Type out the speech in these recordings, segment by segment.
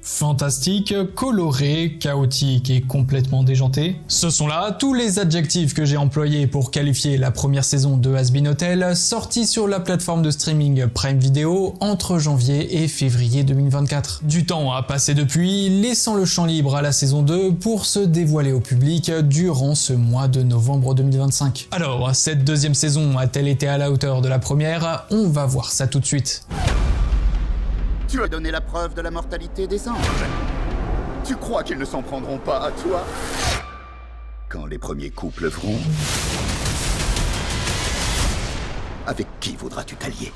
Fantastique, coloré, chaotique et complètement déjanté. Ce sont là tous les adjectifs que j'ai employés pour qualifier la première saison de Has-Been Hotel, sortie sur la plateforme de streaming Prime Video entre janvier et février 2024. Du temps a passé depuis, laissant le champ libre à la saison 2 pour se dévoiler au public durant ce mois de novembre 2025. Alors, cette deuxième saison a-t-elle été à la hauteur de la première? On va voir ça tout de suite. Tu as donné la preuve de la mortalité des anges. Tu crois qu'ils ne s'en prendront pas à toi? Quand les premiers coups pleuvront, avec qui voudras-tu t'allier?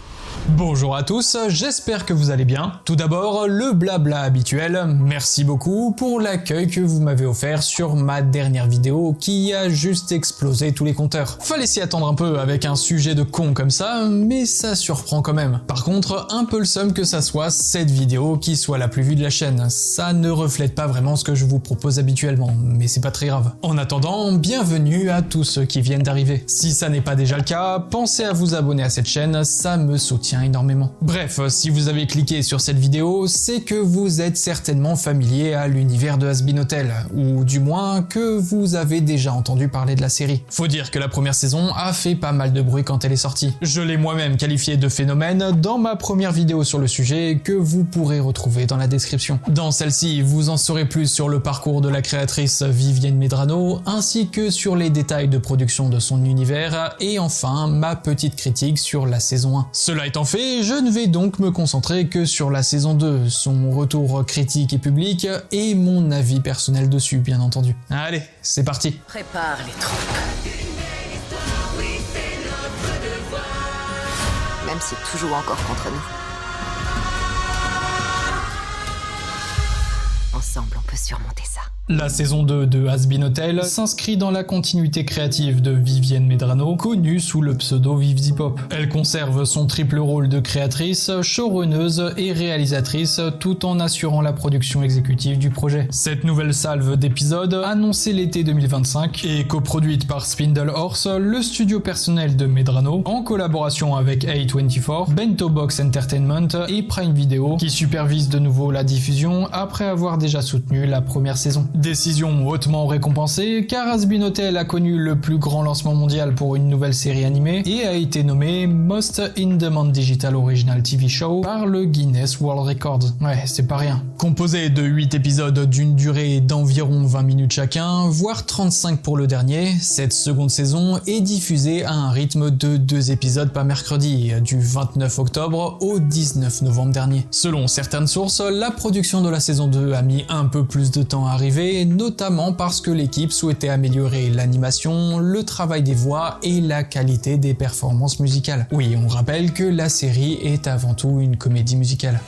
Bonjour à tous, j'espère que vous allez bien. Tout d'abord, le blabla habituel, merci beaucoup pour l'accueil que vous m'avez offert sur ma dernière vidéo qui a juste explosé tous les compteurs. Fallait s'y attendre un peu avec un sujet de con comme ça, mais ça surprend quand même. Par contre, un peu le seum que ça soit cette vidéo qui soit la plus vue de la chaîne. Ça ne reflète pas vraiment ce que je vous propose habituellement, mais c'est pas très grave. En attendant, bienvenue à tous ceux qui viennent d'arriver. Si ça n'est pas déjà le cas, pensez à vous abonner à cette chaîne, ça me soutient énormément. Bref, si vous avez cliqué sur cette vidéo, c'est que vous êtes certainement familier à l'univers de Has-Been Hotel, ou du moins que vous avez déjà entendu parler de la série. Faut dire que la première saison a fait pas mal de bruit quand elle est sortie. Je l'ai moi-même qualifié de phénomène dans ma première vidéo sur le sujet que vous pourrez retrouver dans la description. Dans celle-ci, vous en saurez plus sur le parcours de la créatrice Vivienne Medrano, ainsi que sur les détails de production de son univers, et enfin ma petite critique sur la saison 1. Cela étant fait, je ne vais donc me concentrer que sur la saison 2, son retour critique et public, et mon avis personnel dessus, bien entendu. Allez, c'est parti. Prépare les troupes. Même si tout joue encore contre nous. Ensemble, on peut surmonter ça. La saison 2 de Has-Been Hotel s'inscrit dans la continuité créative de Vivienne Medrano, connue sous le pseudo Vivzipop. Elle conserve son triple rôle de créatrice, showrunneuse et réalisatrice tout en assurant la production exécutive du projet. Cette nouvelle salve d'épisodes, annoncée l'été 2025 et coproduite par Spindle Horse, le studio personnel de Medrano, en collaboration avec A24, Bento Box Entertainment et Prime Video, qui supervise de nouveau la diffusion après avoir déjà soutenu la première saison. Décision hautement récompensée, car Has-Been Hotel a connu le plus grand lancement mondial pour une nouvelle série animée et a été nommé Most In-Demand Digital Original TV Show par le Guinness World Records. Ouais, c'est pas rien. Composé de 8 épisodes d'une durée d'environ 20 minutes chacun, voire 35 pour le dernier, cette seconde saison est diffusée à un rythme de 2 épisodes par mercredi, du 29 octobre au 19 novembre dernier. Selon certaines sources, la production de la saison 2 a mis un peu plus de temps à arriver, notamment parce que l'équipe souhaitait améliorer l'animation, le travail des voix et la qualité des performances musicales. Oui, on rappelle que la série est avant tout une comédie musicale.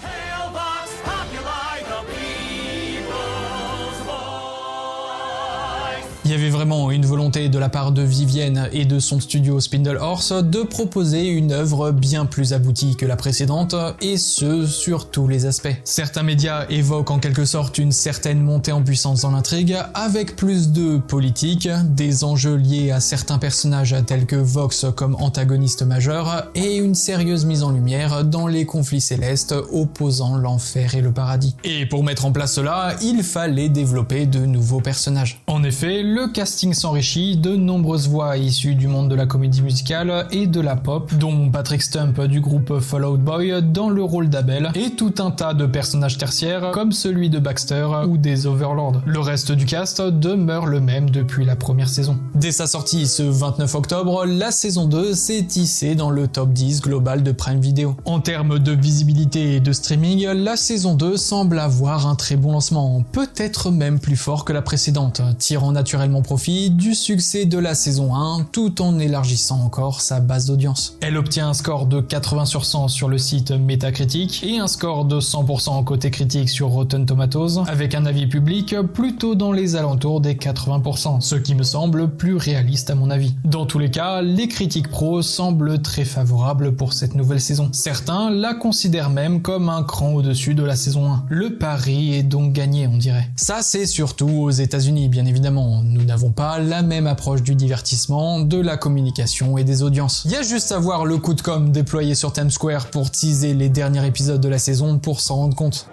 Il y avait vraiment une volonté de la part de Vivienne et de son studio Spindle Horse de proposer une œuvre bien plus aboutie que la précédente, et ce, sur tous les aspects. Certains médias évoquent en quelque sorte une certaine montée en puissance dans l'intrigue, avec plus de politique, des enjeux liés à certains personnages tels que Vox comme antagoniste majeur, et une sérieuse mise en lumière dans les conflits célestes opposant l'enfer et le paradis. Et pour mettre en place cela, il fallait développer de nouveaux personnages. En effet, le casting s'enrichit de nombreuses voix issues du monde de la comédie musicale et de la pop, dont Patrick Stump du groupe Fall Out Boy dans le rôle d'Abel, et tout un tas de personnages tertiaires comme celui de Baxter ou des Overlords. Le reste du cast demeure le même depuis la première saison. Dès sa sortie ce 29 octobre, la saison 2 s'est hissée dans le top 10 global de Prime Video. En termes de visibilité et de streaming, la saison 2 semble avoir un très bon lancement, peut-être même plus fort que la précédente, tirant naturellement profit du succès de la saison 1 tout en élargissant encore sa base d'audience. Elle obtient un score de 80 sur 100 sur le site Metacritic et un score de 100% côté critique sur Rotten Tomatoes, avec un avis public plutôt dans les alentours des 80%, ce qui me semble plus réaliste à mon avis. Dans tous les cas, les critiques pro semblent très favorables pour cette nouvelle saison. Certains la considèrent même comme un cran au-dessus de la saison 1. Le pari est donc gagné, on dirait. Ça, c'est surtout aux États-Unis, bien évidemment. Nous n'avons pas la même approche du divertissement, de la communication et des audiences. Il y a juste à voir le coup de com' déployé sur Times Square pour teaser les derniers épisodes de la saison pour s'en rendre compte.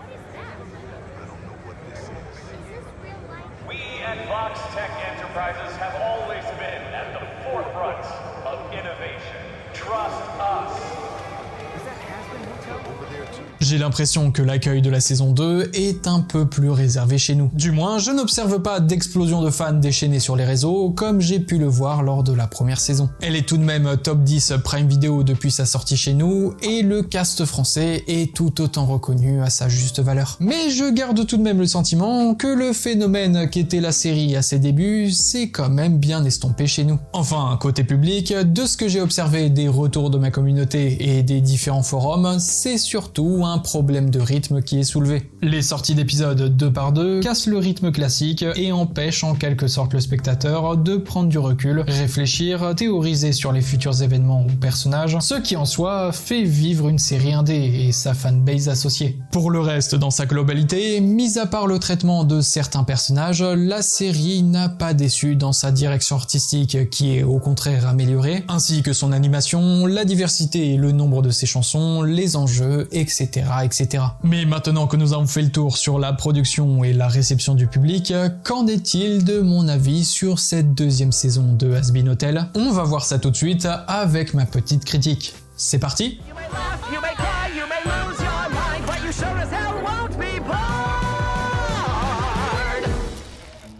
J'ai l'impression que l'accueil de la saison 2 est un peu plus réservé chez nous. Du moins, je n'observe pas d'explosion de fans déchaînés sur les réseaux comme j'ai pu le voir lors de la première saison. Elle est tout de même top 10 Prime Video depuis sa sortie chez nous et le cast français est tout autant reconnu à sa juste valeur. Mais je garde tout de même le sentiment que le phénomène qu'était la série à ses débuts s'est quand même bien estompé chez nous. Enfin, côté public, de ce que j'ai observé des retours de ma communauté et des différents forums, c'est surtout un problème de rythme qui est soulevé. Les sorties d'épisodes 2 par 2 cassent le rythme classique et empêchent en quelque sorte le spectateur de prendre du recul, réfléchir, théoriser sur les futurs événements ou personnages, ce qui en soi fait vivre une série indé et sa fanbase associée. Pour le reste, dans sa globalité, mis à part le traitement de certains personnages, la série n'a pas déçu dans sa direction artistique qui est au contraire améliorée, ainsi que son animation, la diversité et le nombre de ses chansons, les enjeux, etc. etc. Mais maintenant que nous avons fait le tour sur la production et la réception du public, qu'en est-il de mon avis sur cette deuxième saison de Hazbin Hotel? On va voir ça tout de suite avec ma petite critique. C'est parti!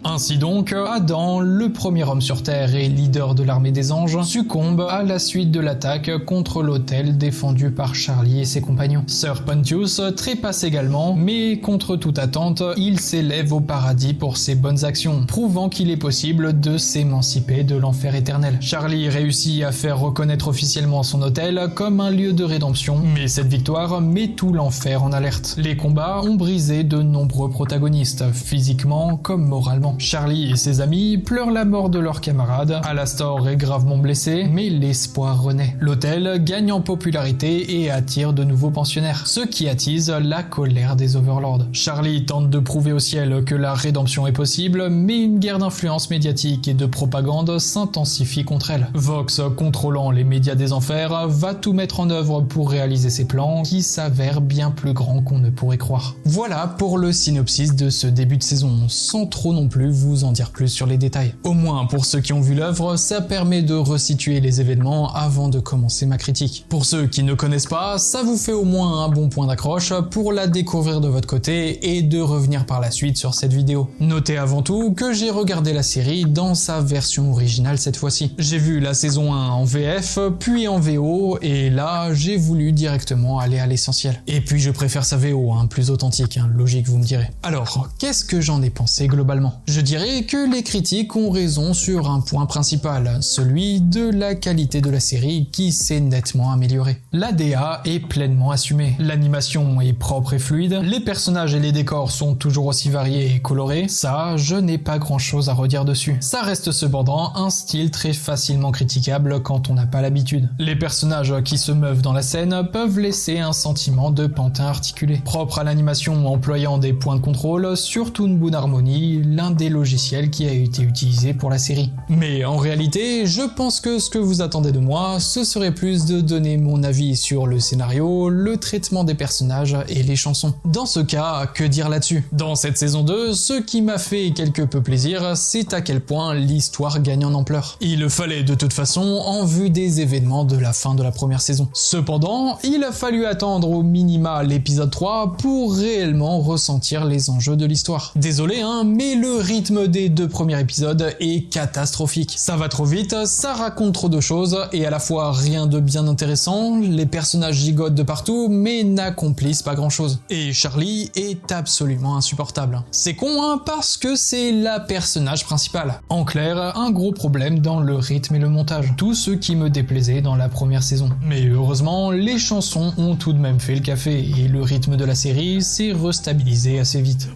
Ainsi donc, Adam, le premier homme sur Terre et leader de l'armée des anges, succombe à la suite de l'attaque contre l'hôtel défendu par Charlie et ses compagnons. Sir Pontius trépasse également, mais contre toute attente, il s'élève au paradis pour ses bonnes actions, prouvant qu'il est possible de s'émanciper de l'enfer éternel. Charlie réussit à faire reconnaître officiellement son hôtel comme un lieu de rédemption, mais cette victoire met tout l'enfer en alerte. Les combats ont brisé de nombreux protagonistes, physiquement comme moralement. Charlie et ses amis pleurent la mort de leurs camarades, Alastor est gravement blessé, mais l'espoir renaît. L'hôtel gagne en popularité et attire de nouveaux pensionnaires, ce qui attise la colère des Overlords. Charlie tente de prouver au ciel que la rédemption est possible, mais une guerre d'influence médiatique et de propagande s'intensifie contre elle. Vox, contrôlant les médias des enfers, va tout mettre en œuvre pour réaliser ses plans qui s'avèrent bien plus grands qu'on ne pourrait croire. Voilà pour le synopsis de ce début de saison, sans trop non plus vous en dire plus sur les détails. Au moins pour ceux qui ont vu l'œuvre, ça permet de resituer les événements avant de commencer ma critique. Pour ceux qui ne connaissent pas, ça vous fait au moins un bon point d'accroche pour la découvrir de votre côté et de revenir par la suite sur cette vidéo. Notez avant tout que j'ai regardé la série dans sa version originale cette fois-ci. J'ai vu la saison 1 en VF, puis en VO, et là j'ai voulu directement aller à l'essentiel. Et puis je préfère sa VO, plus authentique, logique vous me direz. Alors, qu'est-ce que j'en ai pensé globalement? Je dirais que les critiques ont raison sur un point principal, celui de la qualité de la série qui s'est nettement améliorée. La DA est pleinement assumée, l'animation est propre et fluide, les personnages et les décors sont toujours aussi variés et colorés, ça, je n'ai pas grand chose à redire dessus. Ça reste cependant un style très facilement critiquable quand on n'a pas l'habitude. Les personnages qui se meuvent dans la scène peuvent laisser un sentiment de pantin articulé. Propre à l'animation employant des points de contrôle sur Toon Boom Harmony, l'un des logiciel qui a été utilisé pour la série. Mais en réalité, je pense que ce que vous attendez de moi, ce serait plus de donner mon avis sur le scénario, le traitement des personnages et les chansons. Dans ce cas, que dire là-dessus? Dans cette saison 2, ce qui m'a fait quelque peu plaisir, c'est à quel point l'histoire gagne en ampleur. Il le fallait de toute façon en vue des événements de la fin de la première saison. Cependant, il a fallu attendre au minima l'épisode 3 pour réellement ressentir les enjeux de l'histoire. Désolé mais le rythme des 2 premiers épisodes est catastrophique. Ça va trop vite, ça raconte trop de choses et à la fois rien de bien intéressant, les personnages gigotent de partout mais n'accomplissent pas grand chose. Et Charlie est absolument insupportable. C'est con parce que c'est la personnage principale. En clair, un gros problème dans le rythme et le montage. Tout ce qui me déplaisait dans la première saison. Mais heureusement, les chansons ont tout de même fait le café et le rythme de la série s'est restabilisé assez vite.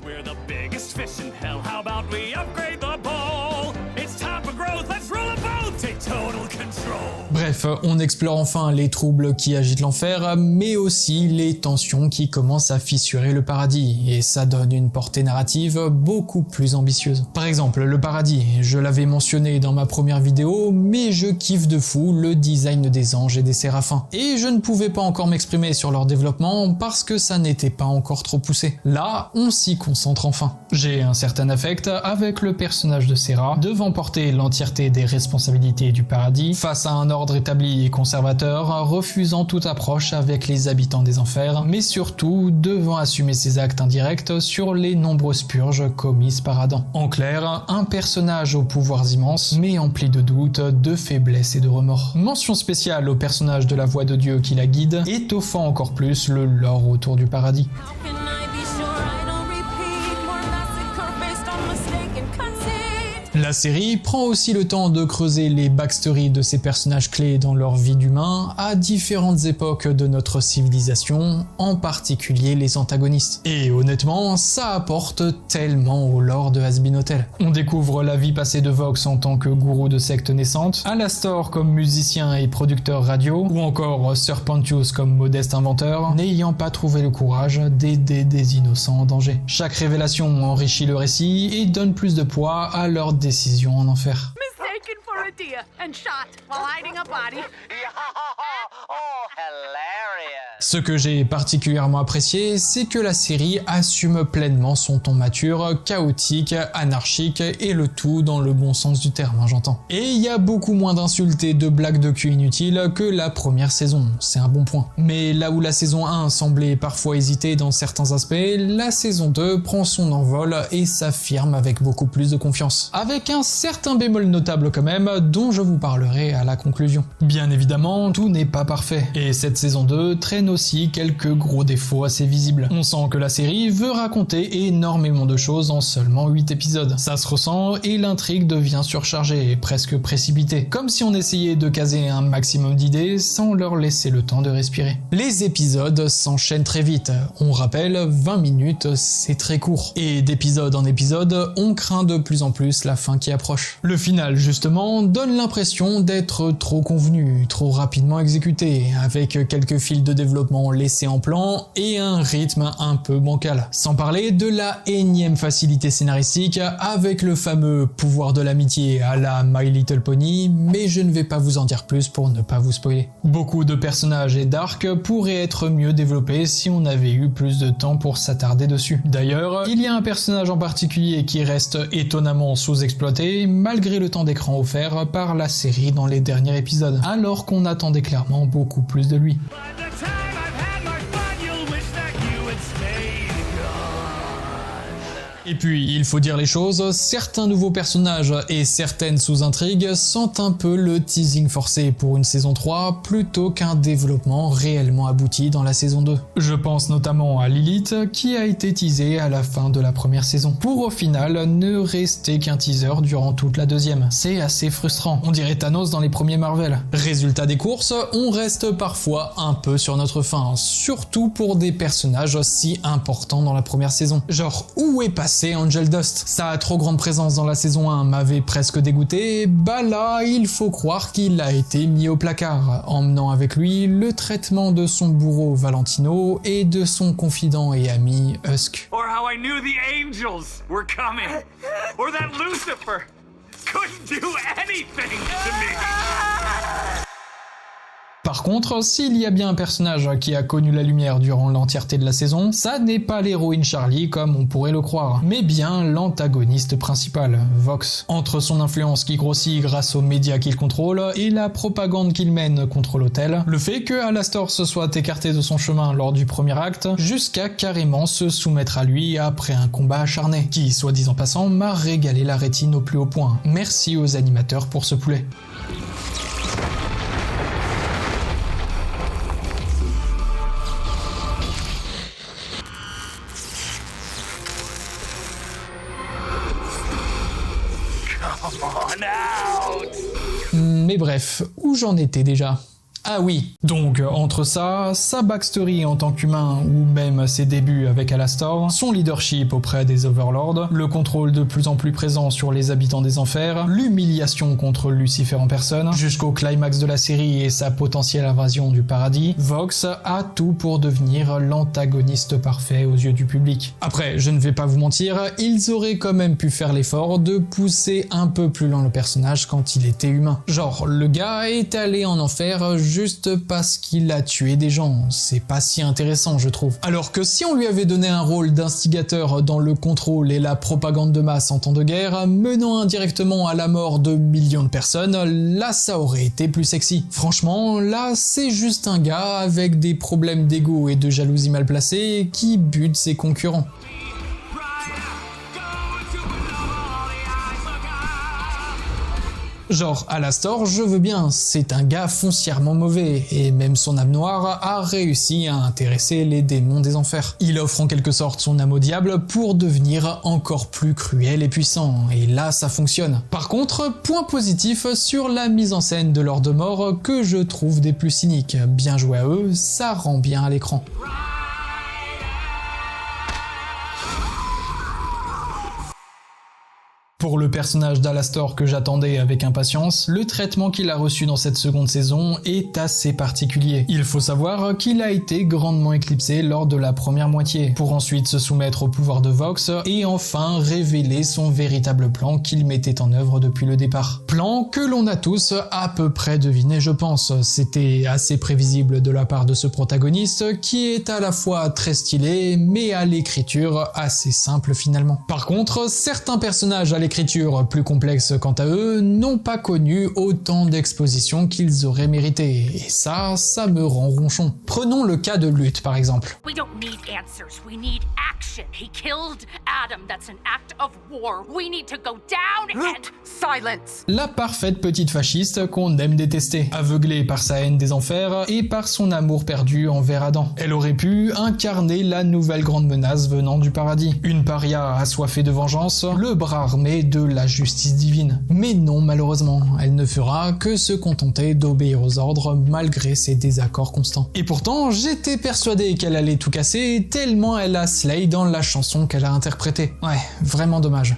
Bref, on explore enfin les troubles qui agitent l'enfer, mais aussi les tensions qui commencent à fissurer le paradis, et ça donne une portée narrative beaucoup plus ambitieuse. Par exemple, le paradis, je l'avais mentionné dans ma première vidéo, mais je kiffe de fou le design des anges et des séraphins. Et je ne pouvais pas encore m'exprimer sur leur développement parce que ça n'était pas encore trop poussé. Là, on s'y concentre enfin. J'ai un certain affect avec le personnage de Serah, devant porter l'entièreté des responsabilités du paradis face à un ordre établi établi et conservateur, refusant toute approche avec les habitants des enfers, mais surtout devant assumer ses actes indirects sur les nombreuses purges commises par Adam. En clair, un personnage aux pouvoirs immenses, mais empli de doutes, de faiblesses et de remords. Mention spéciale au personnage de la voix de Dieu qui la guide, étoffant encore plus le lore autour du paradis. La série prend aussi le temps de creuser les backstories de ces personnages clés dans leur vie d'humain à différentes époques de notre civilisation, en particulier les antagonistes. Et honnêtement, ça apporte tellement au lore de Hazbin Hotel. On découvre la vie passée de Vox en tant que gourou de secte naissante, Alastor comme musicien et producteur radio, ou encore Serpentius comme modeste inventeur, n'ayant pas trouvé le courage d'aider des innocents en danger. Chaque révélation enrichit le récit et donne plus de poids à leur décision en enfer. Mistaken for a deer and shot while hiding a body. Oh, hilarious. Ce que j'ai particulièrement apprécié, c'est que la série assume pleinement son ton mature, chaotique, anarchique et le tout dans le bon sens du terme, j'entends. Et il y a beaucoup moins d'insultes et de blagues de cul inutiles que la première saison, c'est un bon point. Mais là où la saison 1 semblait parfois hésiter dans certains aspects, la saison 2 prend son envol et s'affirme avec beaucoup plus de confiance. Avec un certain bémol notable quand même, dont je vous parlerai à la conclusion. Bien évidemment, tout n'est pas parfait, et cette saison 2 traîne aussi quelques gros défauts assez visibles. On sent que la série veut raconter énormément de choses en seulement 8 épisodes. Ça se ressent et l'intrigue devient surchargée et presque précipitée, comme si on essayait de caser un maximum d'idées sans leur laisser le temps de respirer. Les épisodes s'enchaînent très vite, on rappelle 20 minutes c'est très court, et d'épisode en épisode on craint de plus en plus la fin qui approche. Le final justement donne l'impression d'être trop convenu, trop rapidement exécuté, avec quelques fils de développement laissés en plan et un rythme un peu bancal. Sans parler de la énième facilité scénaristique avec le fameux pouvoir de l'amitié à la My Little Pony, mais je ne vais pas vous en dire plus pour ne pas vous spoiler. Beaucoup de personnages et d'arcs pourraient être mieux développés si on avait eu plus de temps pour s'attarder dessus. D'ailleurs, il y a un personnage en particulier qui reste étonnamment sous-exploité malgré le temps d'écran offert par la série dans les derniers épisodes, alors qu'on attendait clairement beaucoup plus de lui. Et puis, il faut dire les choses, certains nouveaux personnages et certaines sous-intrigues sentent un peu le teasing forcé pour une saison 3 plutôt qu'un développement réellement abouti dans la saison 2. Je pense notamment à Lilith qui a été teasée à la fin de la première saison, pour au final ne rester qu'un teaser durant toute la deuxième. C'est assez frustrant, on dirait Thanos dans les premiers Marvel. Résultat des courses, on reste parfois un peu sur notre faim, surtout pour des personnages si importants dans la première saison. Genre, où est passé Angel Dust? Sa trop grande présence dans la saison 1 m'avait presque dégoûté, bah là, il faut croire qu'il a été mis au placard, emmenant avec lui le traitement de son bourreau Valentino et de son confident et ami Husk. Or how I knew the angels were coming. Or that Lucifer couldn't do anything to me. Par contre, s'il y a bien un personnage qui a connu la lumière durant l'entièreté de la saison, ça n'est pas l'héroïne Charlie comme on pourrait le croire, mais bien l'antagoniste principal, Vox. Entre son influence qui grossit grâce aux médias qu'il contrôle et la propagande qu'il mène contre l'hôtel, le fait que Alastor se soit écarté de son chemin lors du premier acte, jusqu'à carrément se soumettre à lui après un combat acharné, qui, soit dit en passant, m'a régalé la rétine au plus haut point. Merci aux animateurs pour ce poulet. Mais bref, où j'en étais déjà ? Ah oui, donc entre ça, sa backstory en tant qu'humain ou même ses débuts avec Alastor, son leadership auprès des Overlords, le contrôle de plus en plus présent sur les habitants des enfers, l'humiliation contre Lucifer en personne, jusqu'au climax de la série et sa potentielle invasion du paradis, Vox a tout pour devenir l'antagoniste parfait aux yeux du public. Après, je ne vais pas vous mentir, ils auraient quand même pu faire l'effort de pousser un peu plus loin le personnage quand il était humain. Genre, le gars est allé en enfer juste parce qu'il a tué des gens. C'est pas si intéressant, je trouve. Alors que si on lui avait donné un rôle d'instigateur dans le contrôle et la propagande de masse en temps de guerre, menant indirectement à la mort de millions de personnes, là ça aurait été plus sexy. Franchement, là c'est juste un gars avec des problèmes d'ego et de jalousie mal placée qui bute ses concurrents. Genre, Alastor, je veux bien, c'est un gars foncièrement mauvais, et même son âme noire a réussi à intéresser les démons des enfers. Il offre en quelque sorte son âme au diable pour devenir encore plus cruel et puissant, et là ça fonctionne. Par contre, point positif sur la mise en scène de Lord de Mort que je trouve des plus cyniques. Bien joué à eux, ça rend bien à l'écran. Pour le personnage d'Alastor que j'attendais avec impatience, le traitement qu'il a reçu dans cette seconde saison est assez particulier. Il faut savoir qu'il a été grandement éclipsé lors de la première moitié, pour ensuite se soumettre au pouvoir de Vox et enfin révéler son véritable plan qu'il mettait en œuvre depuis le départ. Plan que l'on a tous à peu près deviné, je pense. C'était assez prévisible de la part de ce protagoniste qui est à la fois très stylé mais à l'écriture assez simple finalement. Par contre, certains personnages à l'écriture plus complexes quant à eux n'ont pas connu autant d'exposition qu'ils auraient mérité, et ça me rend ronchon. Prenons le cas de Lutte par exemple. We don't need answers, we need action. He killed Adam, that's an act of war. We need to go down and... Silence! La parfaite petite fasciste qu'on aime détester, aveuglée par sa haine des enfers et par son amour perdu envers Adam. Elle aurait pu incarner la nouvelle grande menace venant du paradis. Une paria assoiffée de vengeance, le bras armé de la justice divine. Mais non, malheureusement, elle ne fera que se contenter d'obéir aux ordres malgré ses désaccords constants. Et pourtant, j'étais persuadé qu'elle allait tout casser tellement elle a slay dans la chanson qu'elle a interprétée. Ouais, vraiment dommage.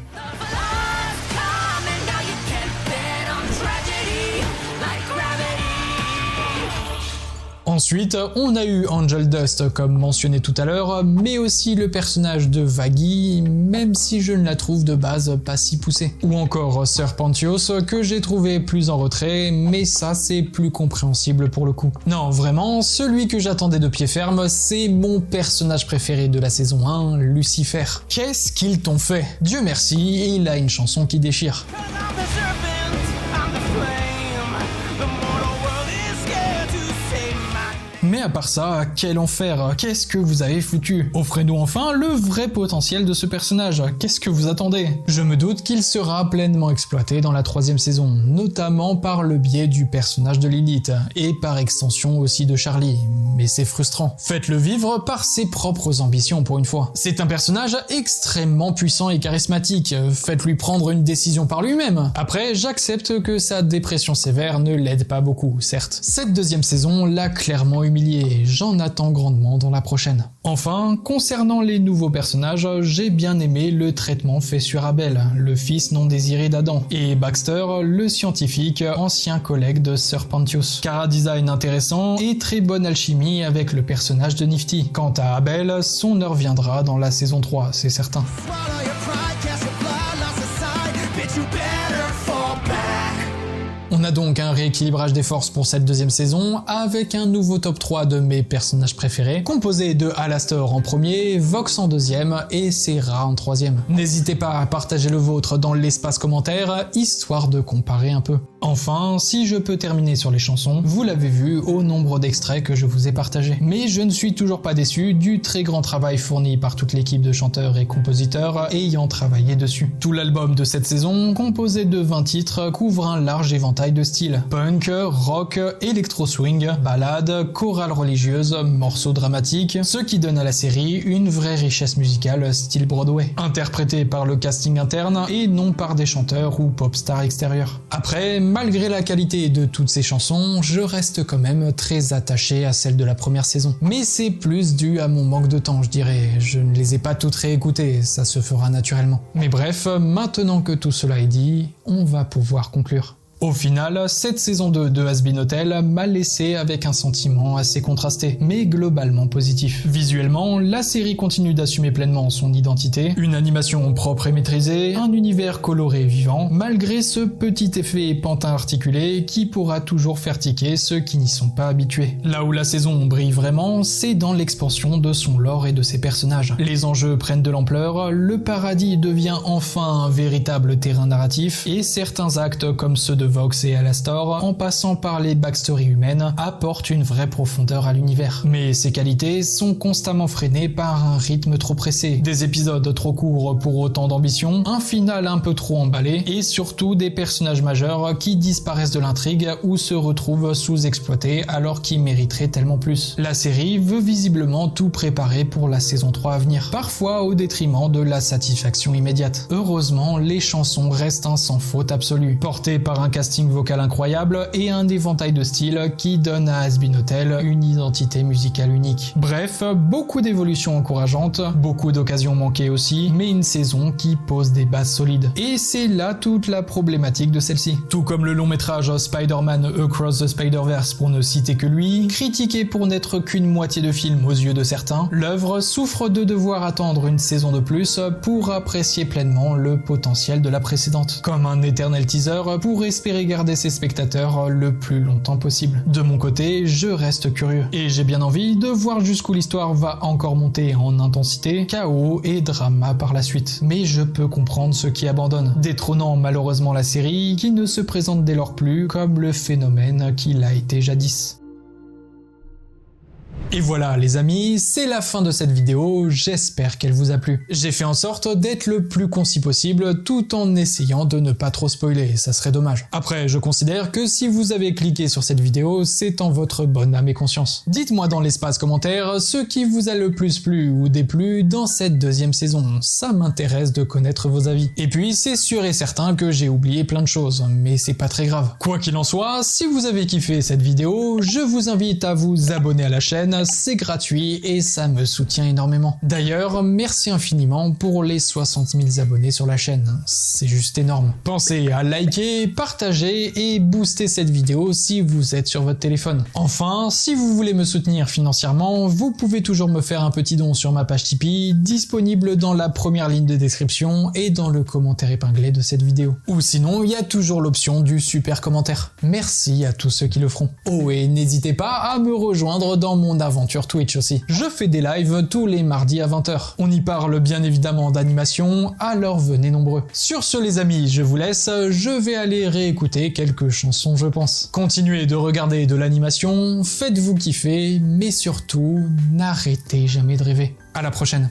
Ensuite, on a eu Angel Dust comme mentionné tout à l'heure, mais aussi le personnage de Vaggie, même si je ne la trouve de base pas si poussée. Ou encore Serpentios, que j'ai trouvé plus en retrait, mais ça c'est plus compréhensible pour le coup. Non, vraiment, celui que j'attendais de pied ferme, c'est mon personnage préféré de la saison 1, Lucifer. Qu'est-ce qu'ils t'ont fait? Dieu merci, il a une chanson qui déchire. Mais à part ça, quel enfer, qu'est-ce que vous avez foutu? Offrez-nous enfin le vrai potentiel de ce personnage, qu'est-ce que vous attendez? Je me doute qu'il sera pleinement exploité dans la 3e saison, notamment par le biais du personnage de Lilith, et par extension aussi de Charlie, mais c'est frustrant. Faites-le vivre par ses propres ambitions pour une fois. C'est un personnage extrêmement puissant et charismatique, faites-lui prendre une décision par lui-même. Après, j'accepte que sa dépression sévère ne l'aide pas beaucoup, certes. Cette 2e saison l'a clairement humilié. J'en attends grandement dans la prochaine. Enfin, concernant les nouveaux personnages, j'ai bien aimé le traitement fait sur Abel, le fils non désiré d'Adam, et Baxter, le scientifique, ancien collègue de Serpentios. Chara-design intéressant et très bonne alchimie avec le personnage de Nifty. Quant à Abel, son heure viendra dans la saison 3, c'est certain. On a donc un rééquilibrage des forces pour cette 2e saison, avec un nouveau top 3 de mes personnages préférés, composé de Alastor en premier, Vox en 2e et Serra en 3e. N'hésitez pas à partager le vôtre dans l'espace commentaire, histoire de comparer un peu. Enfin, si je peux terminer sur les chansons, vous l'avez vu au nombre d'extraits que je vous ai partagés. Mais je ne suis toujours pas déçu du très grand travail fourni par toute l'équipe de chanteurs et compositeurs ayant travaillé dessus. Tout l'album de cette saison, composé de 20 titres, couvre un large éventail de styles. Punk, rock, électro-swing, ballade, chorale religieuse, morceaux dramatiques, ce qui donne à la série une vraie richesse musicale style Broadway, interprétée par le casting interne et non par des chanteurs ou pop stars extérieurs. Après, malgré la qualité de toutes ces chansons, je reste quand même très attaché à celles de la première saison. Mais c'est plus dû à mon manque de temps, je dirais. Je ne les ai pas toutes réécoutées, ça se fera naturellement. Mais bref, maintenant que tout cela est dit, on va pouvoir conclure. Au final, cette saison 2 de Hazbin Hotel m'a laissé avec un sentiment assez contrasté, mais globalement positif. Visuellement, la série continue d'assumer pleinement son identité, une animation propre et maîtrisée, un univers coloré et vivant, malgré ce petit effet pantin articulé qui pourra toujours faire tiquer ceux qui n'y sont pas habitués. Là où la saison brille vraiment, c'est dans l'expansion de son lore et de ses personnages. Les enjeux prennent de l'ampleur, le paradis devient enfin un véritable terrain narratif, et certains actes comme ceux de Vox et Alastor, en passant par les backstories humaines, apportent une vraie profondeur à l'univers. Mais ces qualités sont constamment freinées par un rythme trop pressé, des épisodes trop courts pour autant d'ambition, un final un peu trop emballé, et surtout des personnages majeurs qui disparaissent de l'intrigue ou se retrouvent sous-exploités alors qu'ils mériteraient tellement plus. La série veut visiblement tout préparer pour la saison 3 à venir, parfois au détriment de la satisfaction immédiate. Heureusement, les chansons restent un sans faute absolu, portées par un casting vocal incroyable et un éventail de styles qui donne à Hazbin Hotel une identité musicale unique. Bref, beaucoup d'évolutions encourageantes, beaucoup d'occasions manquées aussi, mais une saison qui pose des bases solides. Et c'est là toute la problématique de celle-ci. Tout comme le long métrage Spider-Man Across the Spider-Verse pour ne citer que lui, critiqué pour n'être qu'une moitié de film aux yeux de certains, l'œuvre souffre de devoir attendre une saison de plus pour apprécier pleinement le potentiel de la précédente. Comme un éternel teaser pour espérer garder ses spectateurs le plus longtemps possible. De mon côté, je reste curieux. Et j'ai bien envie de voir jusqu'où l'histoire va encore monter en intensité, chaos et drama par la suite. Mais je peux comprendre ceux qui abandonnent, détrônant malheureusement la série qui ne se présente dès lors plus comme le phénomène qu'il a été jadis. Et voilà les amis, c'est la fin de cette vidéo, j'espère qu'elle vous a plu. J'ai fait en sorte d'être le plus concis possible tout en essayant de ne pas trop spoiler, ça serait dommage. Après, je considère que si vous avez cliqué sur cette vidéo, c'est en votre bonne âme et conscience. Dites-moi dans l'espace commentaire ce qui vous a le plus plu ou déplu dans cette deuxième saison, ça m'intéresse de connaître vos avis. Et puis c'est sûr et certain que j'ai oublié plein de choses, mais c'est pas très grave. Quoi qu'il en soit, si vous avez kiffé cette vidéo, je vous invite à vous abonner à la chaîne, c'est gratuit et ça me soutient énormément. D'ailleurs, merci infiniment pour les 60 000 abonnés sur la chaîne, c'est juste énorme. Pensez à liker, partager et booster cette vidéo si vous êtes sur votre téléphone. Enfin, si vous voulez me soutenir financièrement, vous pouvez toujours me faire un petit don sur ma page Tipeee, disponible dans la première ligne de description et dans le commentaire épinglé de cette vidéo. Ou sinon, il y a toujours l'option du super commentaire. Merci à tous ceux qui le feront. Oh, et n'hésitez pas à me rejoindre dans mon aventure Twitch aussi. Je fais des lives tous les mardis à 20h. On y parle bien évidemment d'animation, alors venez nombreux. Sur ce les amis, je vous laisse, je vais aller réécouter quelques chansons je pense. Continuez de regarder de l'animation, faites-vous kiffer, mais surtout, n'arrêtez jamais de rêver. À la prochaine.